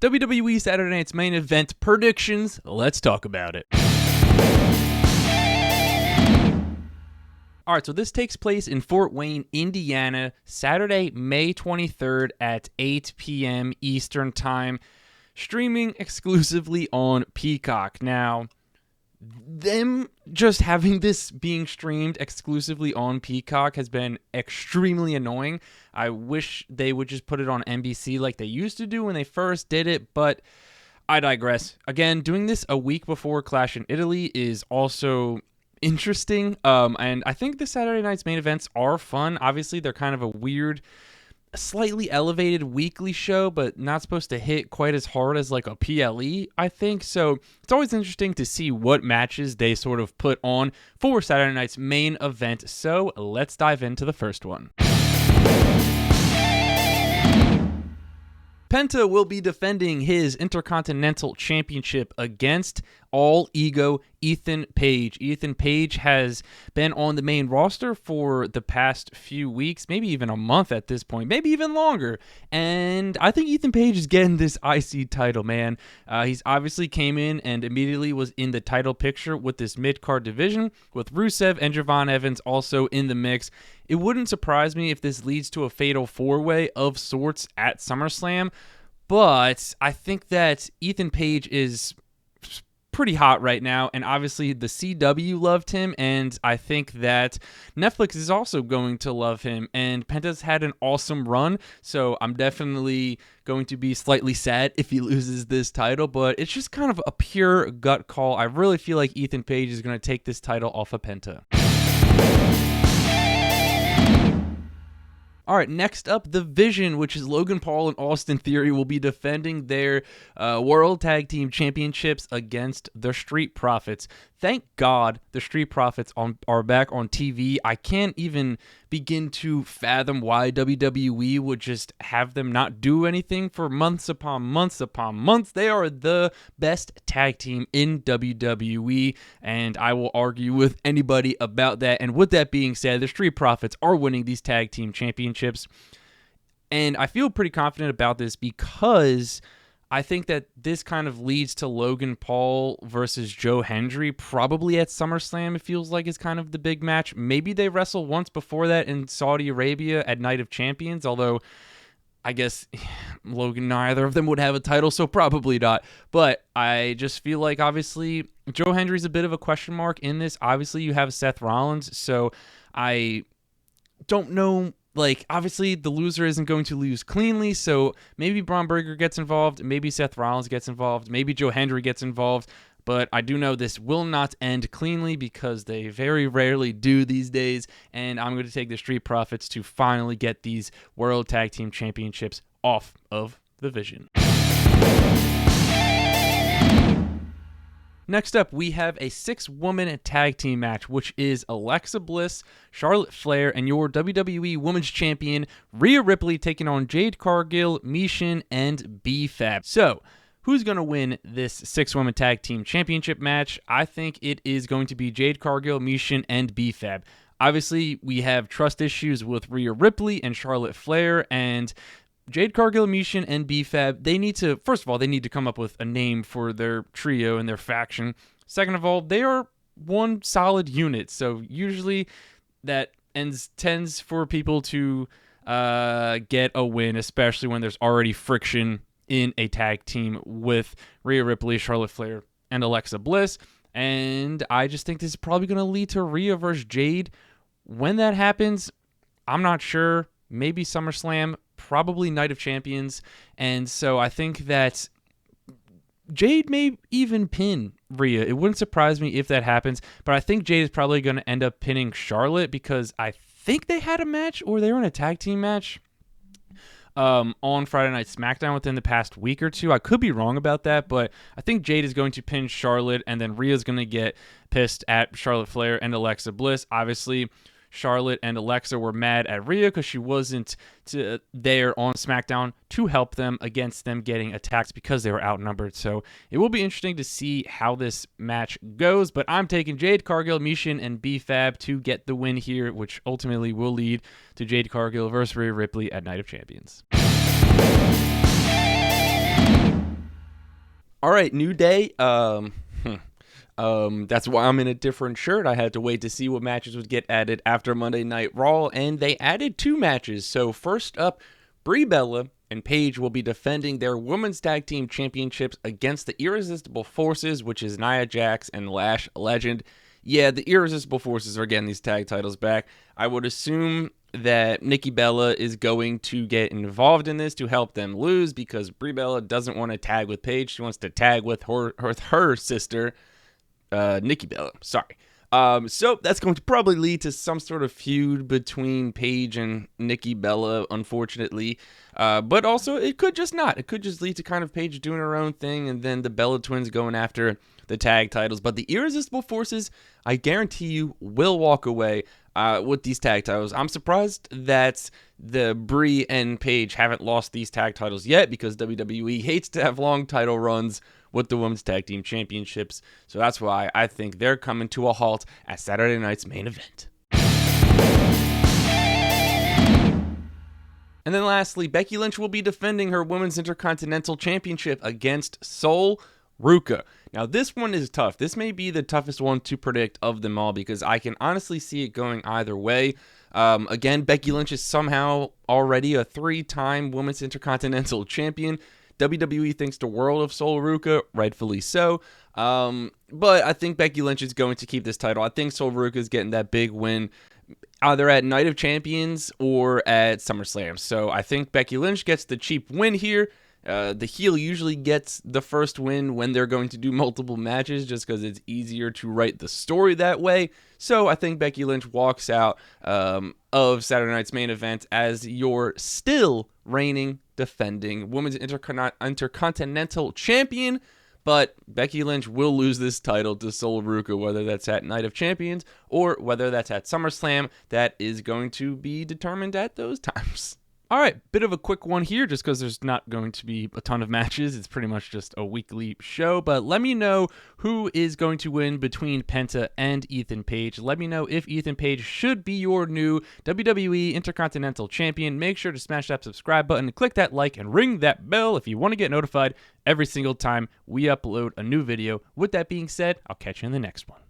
WWE Saturday Night's main event predictions. Let's talk about it. All right, so this takes place in Fort Wayne, Indiana, Saturday, May 23rd at 8 p.m. Eastern Time, streaming exclusively on Peacock. Now, them just having this being streamed exclusively on Peacock has been extremely annoying. I wish they would just put it on NBC like they used to do when they first did it, but I digress. Again, doing this a week before Clash in Italy is also interesting, and I think the Saturday night's main events are fun. Obviously, they're kind of a weird, slightly elevated weekly show, but not supposed to hit quite as hard as like a PLE, I think. So it's always interesting to see what matches they sort of put on for Saturday night's main event. So let's dive into the first one. Penta will be defending his Intercontinental Championship against All Ego Ethan Paige. Ethan Paige has been on the main roster for the past few weeks, maybe even a month at this point, maybe even longer. And I think Ethan Paige is getting this IC title, man. He's obviously came in and immediately was in the title picture with this mid-card division, with Rusev and Javon Evans also in the mix. It wouldn't surprise me if this leads to a fatal four-way of sorts at SummerSlam, but I think that Ethan Paige is pretty hot right now, and obviously the CW loved him, and I think that Netflix is also going to love him, and Penta's had an awesome run, so I'm definitely going to be slightly sad if he loses this title, but it's just kind of a pure gut call. I really feel like Ethan Paige is going to take this title off of Penta. All right, next up, The Vision, which is Logan Paul and Austin Theory, will be defending their World Tag Team Championships against the Street Profits. Thank God the Street Profits are back on TV. I can't even begin to fathom why WWE would just have them not do anything for months upon months upon months. They are the best tag team in WWE, and I will argue with anybody about that. And with that being said, the Street Profits are winning these tag team championships, and I feel pretty confident about this because I think that this kind of leads to Logan Paul versus Joe Hendry, probably at SummerSlam. It feels like it's kind of the big match. Maybe they wrestle once before that in Saudi Arabia at Night of Champions, although I guess neither of them would have a title, so probably not. But I just feel like, obviously, Joe Hendry's a bit of a question mark in this. Obviously, you have Seth Rollins, so I don't know. Like, obviously, the loser isn't going to lose cleanly, so maybe Braun Breaker gets involved, maybe Seth Rollins gets involved, maybe Joe Hendry gets involved, but I do know this will not end cleanly because they very rarely do these days, and I'm going to take the Street Profits to finally get these World Tag Team Championships off of The Vision. Next up, we have a 6-woman tag team match, which is Alexa Bliss, Charlotte Flair, and your WWE Women's Champion, Rhea Ripley, taking on Jade Cargill, Michin, and B-Fab. So, who's going to win this 6-woman tag team championship match? I think it is going to be Jade Cargill, Michin, and B-Fab. Obviously, we have trust issues with Rhea Ripley and Charlotte Flair, and Jade Cargill, Michin, and B-Fab, first of all, they need to come up with a name for their trio and their faction. Second of all, they are one solid unit, so usually that tends for people to get a win, especially when there's already friction in a tag team with Rhea Ripley, Charlotte Flair, and Alexa Bliss. And I just think this is probably going to lead to Rhea versus Jade. When that happens, I'm not sure. Maybe SummerSlam, probably Night of Champions. And so I think that Jade may even pin Rhea. It wouldn't surprise me if that happens, but I think Jade is probably going to end up pinning Charlotte because I think they had a match or they were in a tag team match on Friday Night SmackDown within the past week or two. I could be wrong about that, but I think Jade is going to pin Charlotte, and then Rhea's going to get pissed at Charlotte Flair and Alexa Bliss. Obviously, Charlotte and Alexa were mad at Rhea because she wasn't there on SmackDown to help them against them getting attacked because they were outnumbered. So it will be interesting to see how this match goes, but I'm taking Jade Cargill, Michin, and B-Fab to get the win here, which ultimately will lead to Jade Cargill versus Rhea Ripley at Night of Champions. All right, new day. That's why I'm in a different shirt. I had to wait to see what matches would get added after Monday Night Raw, and they added 2 matches. So first up, Brie Bella and Paige will be defending their women's tag team championships against the Irresistible Forces, which is Nia Jax and Lash Legend. Yeah, the Irresistible Forces are getting these tag titles back. I would assume that Nikki Bella is going to get involved in this to help them lose because Brie Bella doesn't want to tag with Paige. She wants to tag with her sister, Nikki Bella. Sorry. So that's going to probably lead to some sort of feud between Paige and Nikki Bella, unfortunately. But also, it could just not. It could just lead to kind of Paige doing her own thing and then the Bella twins going after the tag titles. But the Irresistible Forces, I guarantee you, will walk away with these tag titles. I'm surprised that the Brie and Paige haven't lost these tag titles yet because WWE hates to have long title runs with the Women's Tag Team Championships. So that's why I think they're coming to a halt at Saturday night's main event. And then lastly, Becky Lynch will be defending her Women's Intercontinental Championship against Ruca. Now, this one is tough. This may be the toughest one to predict of them all because I can honestly see it going either way. Again, Becky Lynch is somehow already a 3-time Women's Intercontinental Champion. WWE thinks the world of Ruca, rightfully so. But I think Becky Lynch is going to keep this title. I think Ruca is getting that big win either at Night of Champions or at SummerSlam. So I think Becky Lynch gets the cheap win here. The heel usually gets the first win when they're going to do multiple matches just because it's easier to write the story that way. So I think Becky Lynch walks out of Saturday night's main event as your still reigning, defending Women's Intercontinental Champion. But Becky Lynch will lose this title to Ruca, whether that's at Night of Champions or whether that's at SummerSlam. That is going to be determined at those times. All right, bit of a quick one here just because there's not going to be a ton of matches. It's pretty much just a weekly show. But let me know who is going to win between Penta and Ethan Page. Let me know if Ethan Page should be your new WWE Intercontinental Champion. Make sure to smash that subscribe button, click that like, and ring that bell if you want to get notified every single time we upload a new video. With that being said, I'll catch you in the next one.